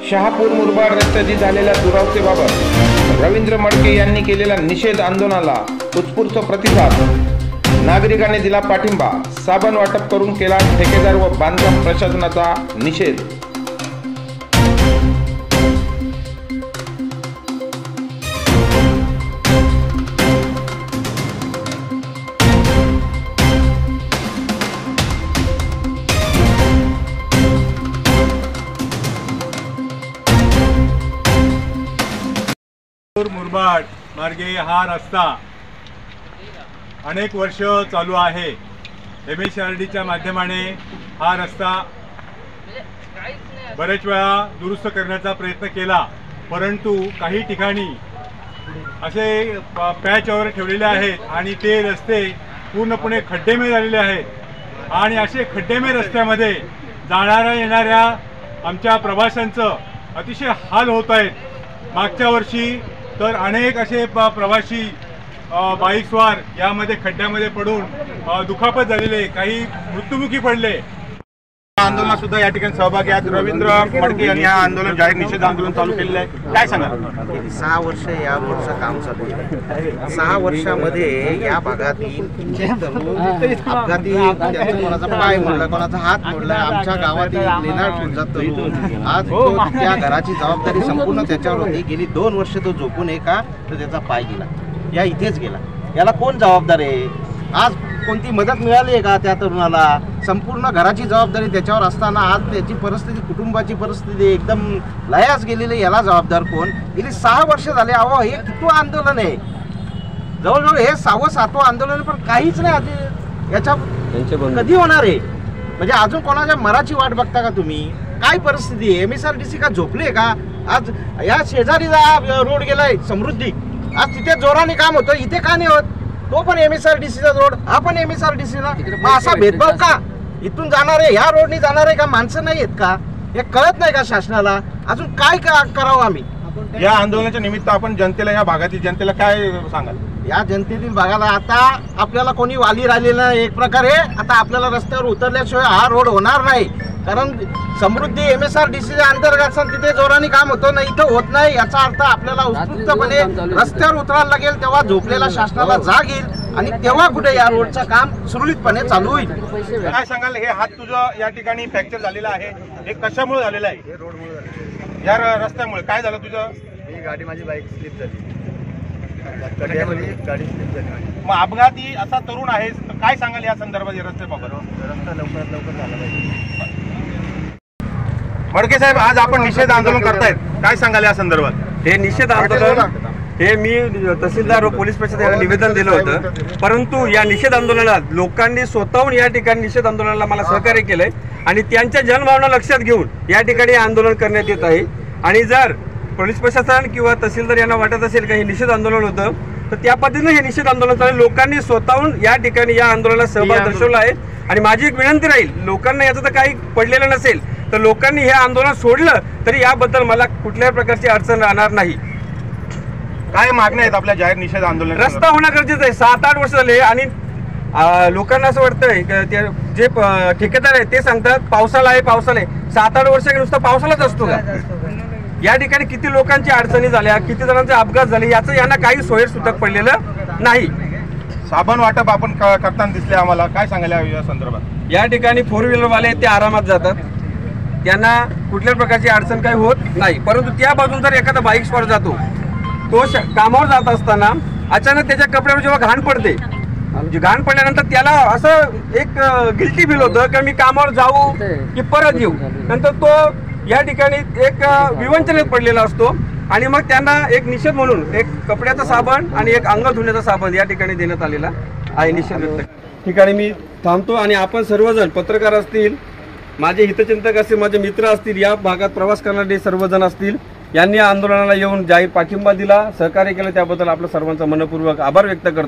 शहापूर मुरबाड रस्त्याची झालेल्या दुरावस्थेबाबत रवींद्र मडके यांनी केलेल्या निषेध आंदोलनाला उत्स्फूर्त प्रतिसाद। नागरिकांनी दिला पाठिंबा। साबण वाटप करून केला ठेकेदार व बांधकाम प्रशासनाचा निषेध। मुरबाड मार्गे हा रस्ता अनेक वर्ष चालू आहे। MSRDच्या माध्यमाने हा रस्ता बरेच वेळा दुरुस्त करण्याचा प्रयत्न केला, परंतु काही ठिकाणी असे पॅचवर ठेवलेले आहेत आणि ते रस्ते पूर्णपणे खड्डेमय झालेले आहेत आणि असे खड्डेमय रस्त्यामध्ये जाणाऱ्या येणाऱ्या आमच्या प्रवाशांचं अतिशय हाल होत आहेत। मागच्या वर्षी तर अनेक असे प्रवासी बाईकस्वार यामध्ये खड्ड्यामध्ये पडून दुखापत झालेले, काही मृत्युमुखी पडले। आंदोलनात सुद्धा या ठिकाणी सहभागी आहेत। रवींद्र मडके यांनी हा आंदोलन जाहीर निषेध आंदोलन चालू केलेलं आहे, काय सांगा? 6 वर्ष या रोडचं काम चालू आहे। 6 वर्षामध्ये या भागातील अपघाती कोणाचा पाय मोडला, कोणाचा हात मोडला, आमच्या गावातील लेनार फुटला तरुण आज त्या घराची जबाबदारी संपूर्ण त्याच्यावर होती। गेली 2 वर्ष तो झोपून का तर त्याचा पाय गेला, या इथेच गेला। याला कोण जबाबदार आहे? आज कोणती मदत मिळाली आहे का त्या तरुणाला? संपूर्ण घराची जबाबदारी त्याच्यावर असताना आज त्याची परिस्थिती, कुटुंबाची परिस्थिती एकदम लयास गेलेली, याला जबाबदार कोण? गेली 6 वर्ष झाले। अहो, हे किती आंदोलन आहे? जवळजवळ हे 6वं-7वं आंदोलन, पण काहीच नाही। आधी याच्या कधी होणार आहे? म्हणजे अजून कोणाच्या मराठी वाट बघता का तुम्ही? काय परिस्थिती आहे? MSRDC का झोपले का? आज या शेजारीचा रोड गेलाय समृद्धी, आज तिथे जोराने काम होतं, इथे का नाही होत? तो पण MSRDCचा रोड, हा पण MSRDCला। मग असा भेदभाव का? इथून जाणारे ह्या रोडनी जाणारे का माणसं नाही आहेत का? हे कळत नाही का शासनाला? अजून काय करावं आम्ही? या आंदोलनाच्या निमित्त आपण जनतेला, या भागातील जनतेला काय सांगाल? या जनतेतील भागाला आता आपल्याला कोणी वाली राहिलेलं नाही। एक प्रकारे आता आपल्याला रस्त्यावर उतरल्याशिवाय हा रोड होणार नाही, कारण समृद्धी MSRDCच्या अंतर्गत तिथे जोराने काम होतं ना, इथं होत नाही। याचा अर्थ आपल्याला उत्स्फूर्तपणे रस्त्यावर उतरायला लागेल, तेव्हा झोपलेला शासनाला जाग येईल आणि तेव्हा कुठे या रोडचं काम सुरळीतपणे चालू होईल। काय सांगाल? हे हात तुझं या ठिकाणी फ्रॅक्चर झालेला आहे, हे कशामुळे झालेलं आहे? हे रोडमुळे, या रस्त्यामुळे काय झालं तुझं? ही गाडी, माझी बाईक स्लिप झाली, गाडी स्लिप झाली। मग अपघाती असा तरुण आहे, काय सांगाल या संदर्भात? या रस्त्याबाबत रस्ता लवकरात लवकर झाला पाहिजे। मडके साहेब, आज आपण निषेध आंदोलन करतायत, काय सांगाल या संदर्भात? हे निषेध आंदोलन हे मी तहसीलदार व पोलीस प्रशासनाला निवेदन दिलं होतं, परंतु या निषेध आंदोलनात लोकांनी स्वतःहून या ठिकाणी निषेध आंदोलनाला मला सहकार्य केलंय आणि त्यांच्या जनभावना लक्षात घेऊन या ठिकाणी आंदोलन करण्यात येत आहे। आणि जर पोलीस प्रशासन किंवा तहसीलदार यांना वाटत असेल का हे निषेध आंदोलन होतं, तर त्या पद्धतीने हे निषेध आंदोलन चालू, लोकांनी स्वतःहून या ठिकाणी या आंदोलनात सहभाग दर्शवला आहे। आणि माझी एक विनंती राहील, लोकांना याचं तर काही पडलेलं नसेल तर लोकांनी हे आंदोलन सोडलं तरी याबद्दल मला कुठल्याही प्रकारची अडचण राहणार नाही। काय मागण्या आहेत आपल्या जाहीर निषेध आंदोलन? रस्ता होणं गरजेचं आहे। 7-8 वर्ष झाले आणि लोकांना असं वाटतंय जे ठेकेदार आहे ते सांगतात पावसाळा आहे, पावसाळा आहे। 7-8 वर्ष नुसतं पावसाळाच असतो का? या ठिकाणी किती लोकांची अडचणी झाल्या, किती जणांचे अपघात झाले, याचं यांना काही सोयीसुद्धा पडलेलं नाही। साबण वाटप आपण करताना दिसले आम्हाला, काय सांगायला या संदर्भात? या ठिकाणी 4 व्हीलरवाले ते आरामात जातात, त्यांना कुठल्याच प्रकारची अडचण काही होत नाही। परंतु त्या बाजून जर एखादा बाईक स्पॉट जातो, तो कामावर जात असताना अचानक त्याच्या कपड्यावर जेव्हा घाण पडते, घाण पडल्यानंतर त्याला असं एक गिल्टी फील होतं की मी कामावर जाऊ की परत येऊ। नंतर तो या ठिकाणी एक विवंचनेत पडलेला असतो आणि मग त्यांना एक निषेध म्हणून एक कपड्याचा साबण आणि एक अंग धुण्याचा साबण या ठिकाणी देण्यात आलेला आहे। निषेध व्यक्त ठिकाणी मी थांबतो आणि आपण सर्वजण, पत्रकार असतील, माझे हितचिंतक असतील, माझे मित्र असतील, या भागात प्रवास करणारे सर्वजण असतील, यांनी आंदोलनाला येऊन जाहीर पाठिंबा दिला, सहकार्य केलं, त्याबद्दल आपलं सर्वांचा मनपूर्वक आभार व्यक्त करतो।